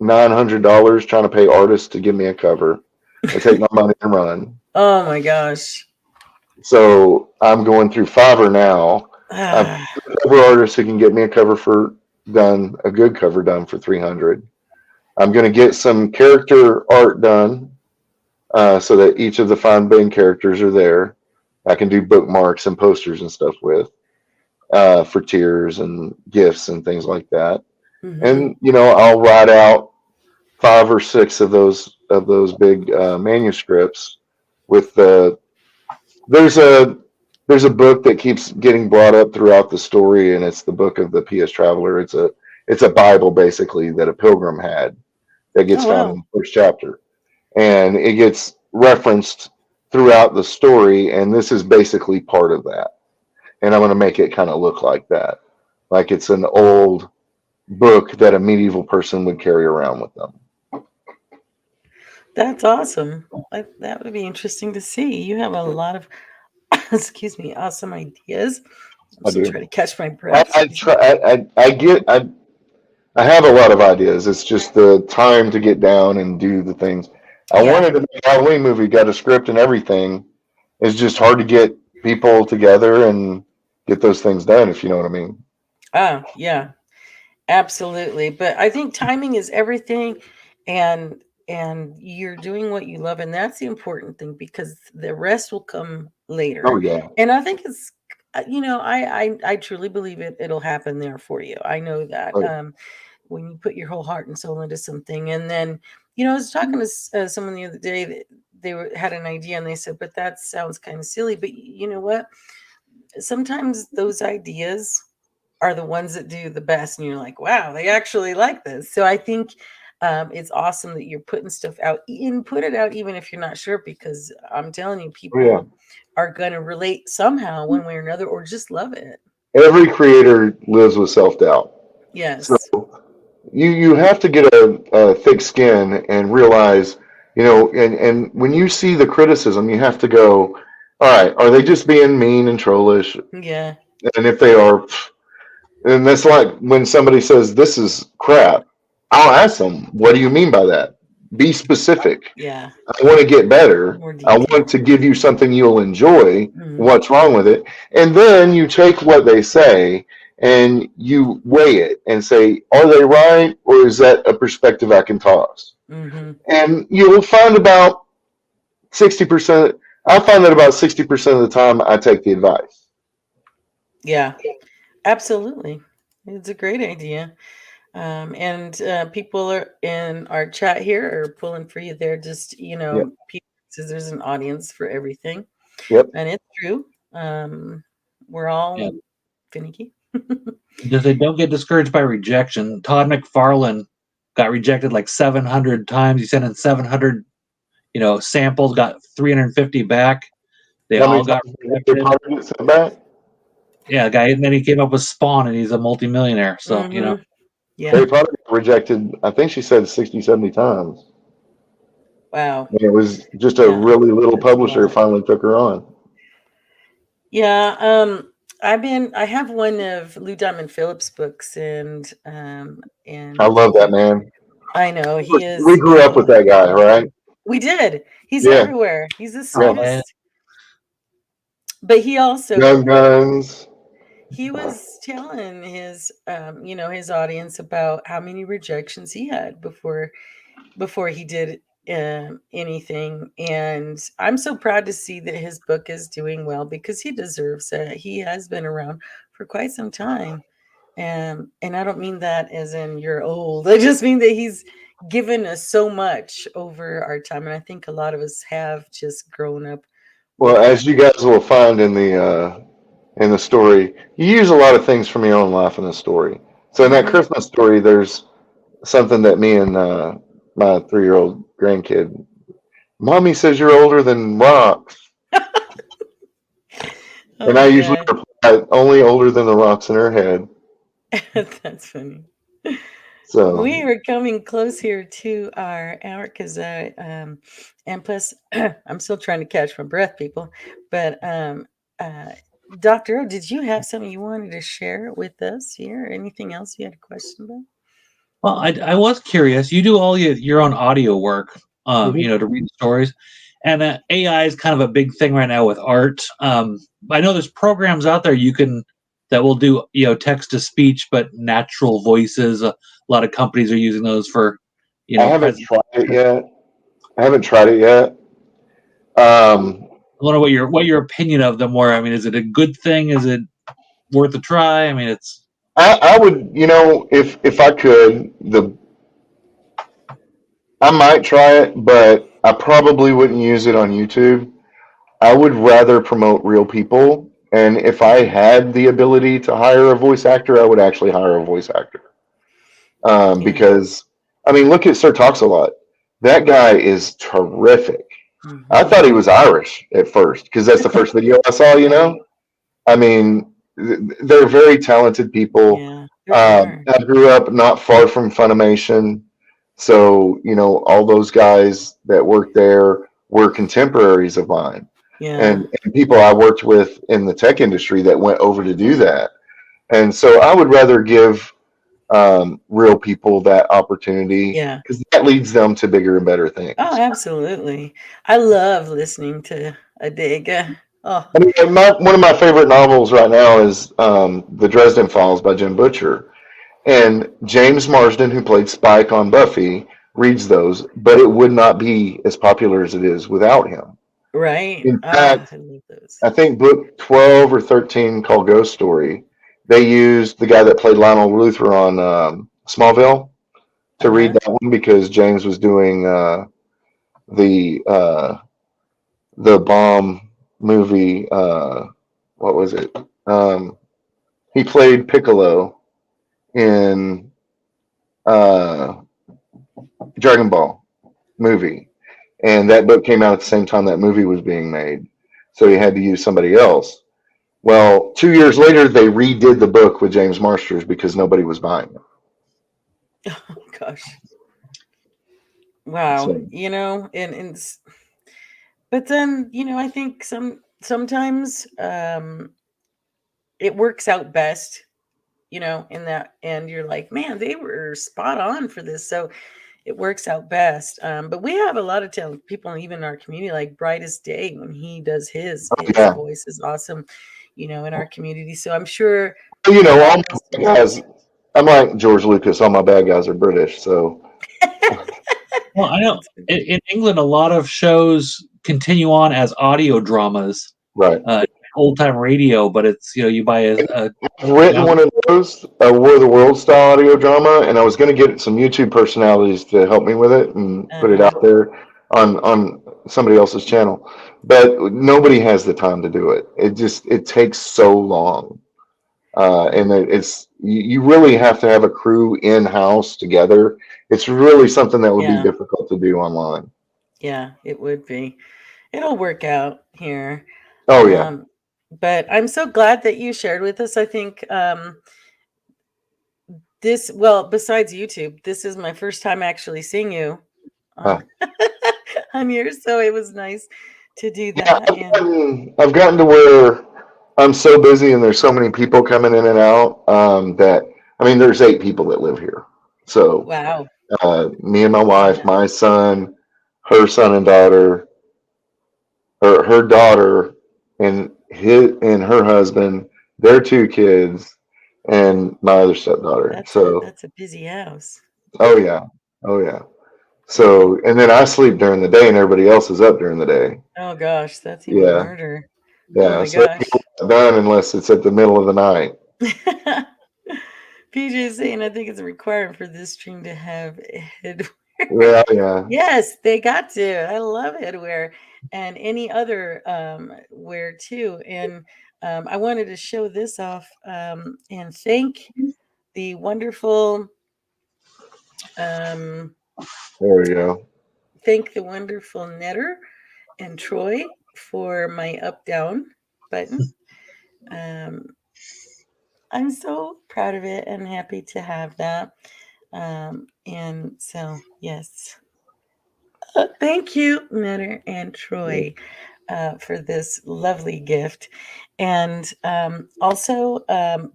$900 trying to pay artists to give me a cover. They take my money and run. Oh my gosh. So I'm going through Fiverr now. I've cover artists who can get me a good cover done for $300. I'm going to get some character art done so that each of the fine main characters are there. I can do bookmarks and posters and stuff with for tiers and gifts and things like that. And I'll write out 5 or 6 of those big manuscripts with there's a book that keeps getting brought up throughout the story, and it's the book of the P.S. Traveler. It's a Bible basically that a pilgrim had that gets found in the first chapter, and it gets referenced throughout the story, and this is basically part of that. And I'm going to make it kind of look like that, like it's an old book that a medieval person would carry around with them. That's awesome. That would be interesting to see. You have a lot of, excuse me, awesome ideas. I'm still trying to catch my breath. I have a lot of ideas. It's just the time to get down and do the things. I wanted to make a Halloween movie, got a script and everything. It's just hard to get people together and get those things done, if you know what I mean. Oh, yeah, absolutely. But I think timing is everything, and you're doing what you love, and that's the important thing, because the rest will come later. Oh yeah. And I think it's, I truly believe it'll happen there for you. I know that. When you put your whole heart and soul into something. And then, I was talking to someone the other day that had an idea, and they said, but that sounds kind of silly. But you know what? Sometimes those ideas are the ones that do the best. And you're like, wow, they actually like this. So I think it's awesome that you're putting stuff out, and put it out even if you're not sure, because I'm telling you, people are going to relate somehow one way or another, or just love it. Every creator lives with self-doubt. Yes. So you have to get a thick skin and realize And when you see the criticism, you have to go, all right, are they just being mean and trollish? Yeah. And if they are, and that's like when somebody says this is crap, I'll ask them, what do you mean by that? Be specific. Yeah. I want to get better. More I detail. want to give you something you'll enjoy. Mhm. What's wrong with it? And then you take what they say and you weigh it and say, are they right, or is that a perspective I can toss? Mm-hmm. And you'll find about 60%. I find that about 60% of the time I take the advice. Yeah. Absolutely. It's a great idea. And people are in our chat here are pulling for you there. Just, Yep. people says there's an audience for everything. Yep. And it's true. We're all Yeah. finicky. Because they don't get discouraged by rejection. Todd McFarlane got rejected like 700 times. He sent in 700, samples, got 350 back. They How many all got times did rejected. Potter get sent back? Yeah, guy, and then he came up with Spawn, and he's a multimillionaire. So, Mhm. Yeah. Harry Potter got rejected, I think she said 60, 70 times. Wow. And it was just a Yeah. really little That's a publisher lot. finally took her on. Yeah. I have one of Lou Diamond Phillips' books, and I love that man. I know he is. We grew up with that guy, right? We did. He's Yeah. everywhere. He's the Yeah. sweetest. But he also Young Guns. he was telling his his audience about how many rejections he had before he did anything, and I'm so proud to see that his book is doing well because he deserves it. He has been around for quite some time, and I don't mean that as in you're old. I just mean that he's given us so much over our time, and I think a lot of us have just grown up. Well, as you guys will find in the story, you use a lot of things from your own life in the story. So in that Mhm. Christmas story, there's something that me and my 3-year-old grandkid, Mommy says you're older than rocks. Oh And I my usually God. reply, only older than the rocks in her head. That's funny. So We are coming close here to our hour because and plus I'm still trying to catch my breath, people. But uh, Dr. O, did you have something you wanted to share with us here? Anything else you had a question about? Well, I was curious. You do all your own audio work, to read stories, and AI is kind of a big thing right now with art. I know there's programs out there that will do text to speech, but natural voices. A lot of companies are using those for I haven't tried it yet. I wonder what your opinion of them were. I mean, is it a good thing? Is it worth a try? I mean, it's I would, if I could, I might try it, but I probably wouldn't use it on YouTube. I would rather promote real people. And if I had the ability to hire a voice actor, I would actually hire a voice actor. Yeah. Because, I mean, look at Sir Talks-A-Lot. That guy is terrific. Mhm. I thought he was Irish at first because that's the first video I saw, I mean, they're very talented people. Yeah, there are. I grew up not far from Funimation. So, all those guys that worked there were contemporaries of mine. Yeah. And people I worked with in the tech industry that went over to do that. And so I would rather give real people that opportunity Yeah. because that leads them to bigger and better things. Oh, absolutely. I love listening to Adega. Oh, I mean, one of my favorite novels right now is The Dresden Files by Jim Butcher. And James Marsden, who played Spike on Buffy, reads those, but it would not be as popular as it is without him. right. In Ah, fact, I love those. I think book 12 or 13 called Ghost Story, they used the guy that played Lionel Luthor on Smallville to read that one because James was doing the bomb movie. What was it? He played Piccolo in Dragon Ball movie, and that book came out at the same time that movie was being made, so he had to use somebody else. Well, 2 years later, they redid the book with James Marsters because nobody was buying it. Oh gosh. Wow. So But then, I think sometimes it works out best, in that, and you're like, man, they were spot on for this. So it works out best. But we have a lot of talented people, even in our community, like Brightest Day, when he does his yeah, voice is awesome, in our community. So I'm sure all that my must bad be guys. I'm like George Lucas. All my bad guys are British. So Well, I know that's good. in England, a lot of shows continue on as audio dramas, right. old time radio, but it's you buy a I've written down. one of those, a War of the World style audio drama, and I was going to get some YouTube personalities to help me with it and put it Uh-huh. out there on somebody else's channel. But nobody has the time to do it. It takes so long, and you really have to have a crew in house together. It's really something that would be Yeah. difficult to do online. Yeah, it would be. It'll work out here. Oh yeah, Um, but I'm so glad that you shared with us. I think besides YouTube, this is my first time actually seeing you uh, on on here, so it was nice to do yeah. that. And I've gotten to where I'm so busy and there's so many people coming in and out that I mean, there's 8 people that live here. So wow, me and my wife, yeah, my son, her son and daughter, her daughter, and her husband, their 2 kids, and my other stepdaughter. that's a So that's a busy house. oh yeah, oh yeah. So and then I sleep during the day and everybody else is up during the day. Oh gosh, that's even Yeah, harder. Oh yeah. my So gosh. it's not done unless it's at the middle of the night. PJ is saying I think it's a requirement for this stream to have headwear. Yeah, yeah. Yes, they got to. I love headwear and any other wear too. And I wanted to show this off and the wonderful um, There we go. thank the wonderful Netter and Troy for my up down button. Um, I'm so proud of it and happy to have that. And so, yes, thank you, Netter and Troy, for this lovely gift. And also,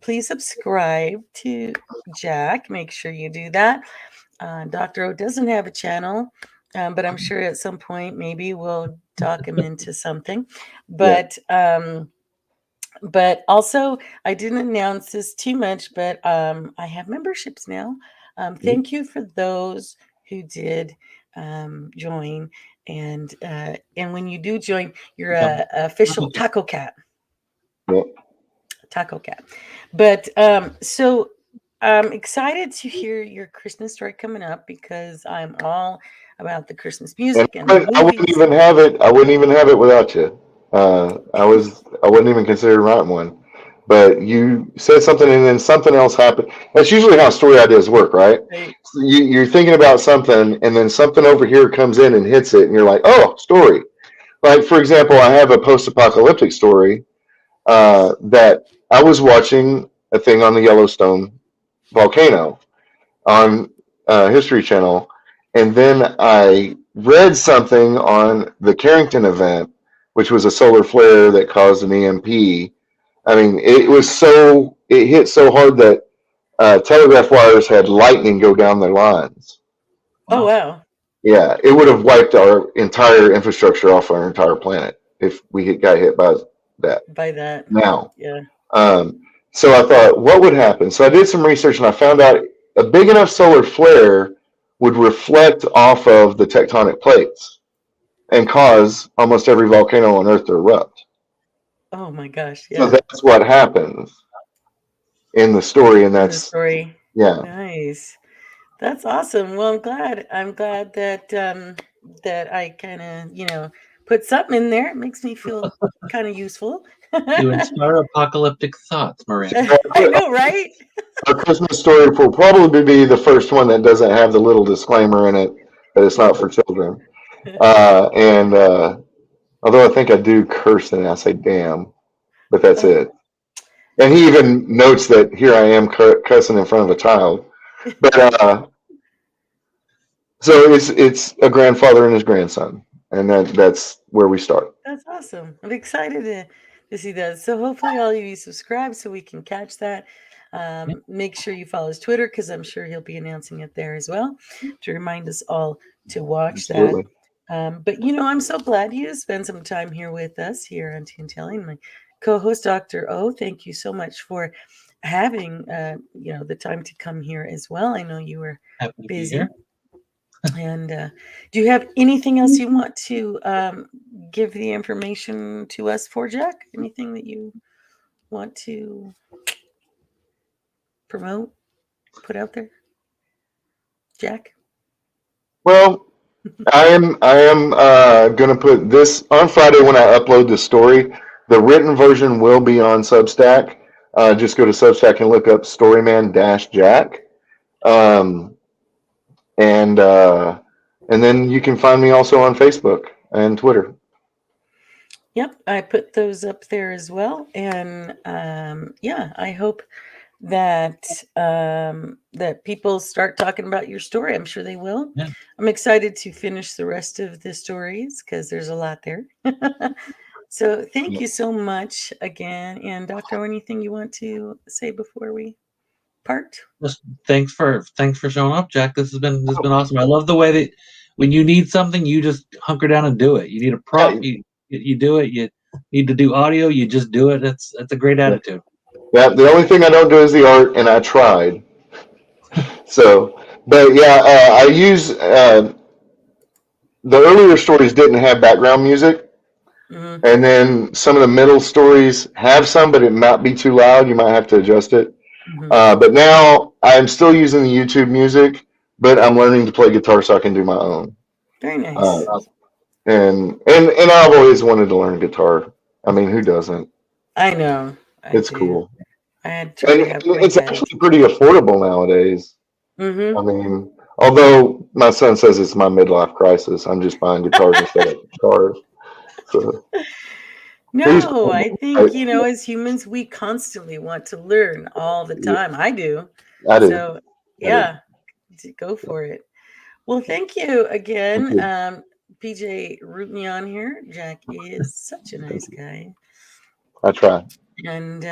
please subscribe to Jack. Make sure you do that. Dr. O doesn't have a channel, but I'm sure at some point maybe we'll talk him into something. Yeah. But also, I didn't announce this too much, but I have memberships now. Thank you for those who did join, and when you do join, you're a official Taco Cat. Yep. Taco Cat. But so I'm excited to hear your Christmas story coming up because I'm all about the Christmas And music and the I wouldn't movies. even have it. I wouldn't even have it without you. I wouldn't even consider writing one. But you said something, and then something else happened. That's usually how story ideas work, right? Right. You're thinking about something, and then something over here comes in and hits it, and you're like, "Oh, story!" Like for example, I have a post-apocalyptic story that I was watching a thing on the Yellowstone volcano on History Channel, and then I read something on the Carrington event, which was a solar flare that caused an EMP. I mean, it hit so hard that telegraph wires had lightning go down their lines. Oh wow! Yeah, it would have wiped our entire infrastructure off our entire planet if got hit by that. By that, Now, yeah. Um, so I thought, what would happen? So I did some research and I found out a big enough solar flare would reflect off of the tectonic plates and cause almost every volcano on Earth to erupt. Oh my gosh! So Yeah. that's what happens in the story, and In the that's story. yeah. Nice. That's awesome. Well, I'm glad. I'm glad that I kind of put something in there. It makes me feel kind of useful. You inspire apocalyptic thoughts, Miranda. I know, right? Our Christmas story will probably be the first one that doesn't have the little disclaimer in it that it's not for children. And although I think I do curse in it, I say damn, but that's it. And he even notes that here I am cussing in front of a child. But So it's a grandfather and his grandson, and that's where we start. That's awesome. I'm excited to see that. So hopefully all of you subscribe so we can catch that. Make sure you follow his Twitter because I'm sure he'll be announcing it there as well to remind us all to watch that. Absolutely. But I'm so glad you spent some time here with us here on Tea Telly. My co-host, Dr. O, thank you so much for having the time to come here as well. I know you were Happy to be busy. here. And do you have anything else you want to give the information to us for, Jack? Anything that you want to promote, put out there, Jack? Well, I am going to put this on Friday when I upload the story. The written version will be on Substack. Just go to Substack and look up Storyman Jack, and then you can find me also on Facebook and Twitter. Yep, I put those up there as well, and I hope that that people start talking about your story. I'm sure they will. Yeah. I'm excited to finish the rest of the stories because there's a lot there. So thank you so much again. And Doctor, anything you want to say before we part? Just thanks for showing up, Jack. This has been awesome. I love the way that when you need something, you just hunker down and do it. You need a prop, you do it. You need to do audio, you just do it. That's a great attitude. Yeah, the only thing I don't do is the art, and I tried. So, but yeah, I use the earlier stories didn't have background music. Mm-hmm. And then some of the middle stories have some, but it might be too loud. You might have to adjust it. Mm-hmm. But now I'm still using the YouTube music, but I'm learning to play guitar so I can do my own. Very nice. And I've always wanted to learn guitar. I mean, who doesn't? I know. It's cool. I had And it's actually pretty affordable nowadays. Mm-hmm. I mean, although my son says it's my midlife crisis, I'm just buying guitars instead of guitars. So. No, I think, as humans, we constantly want to learn all the time. I do. I do. So, yeah, go for it. Well, thank you again. PJ rooting me on here. Jack is such a nice guy. I try. And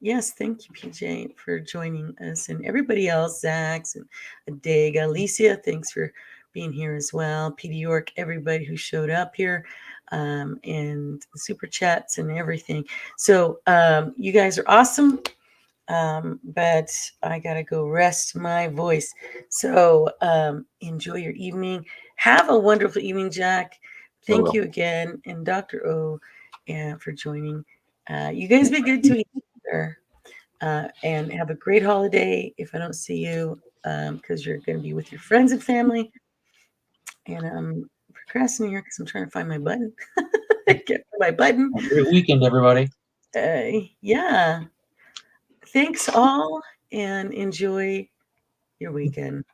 yes, thank you, PJ, for joining us. And everybody else, Zax and Adega, Alicia, thanks for being here as well. PD York, everybody who showed up here. And the super chats and everything. So you guys are awesome, but I gotta go rest my voice. So enjoy your evening. Have a wonderful evening, Jack. Thank you again, and Dr. O, for joining. You guys be good to each other, and have a great holiday. If I don't see you, because you're going to be with your friends and family, and I'm procrastinating here because I'm trying to find my button. Get my button. Great weekend, everybody. Yeah. Thanks all, and enjoy your weekend.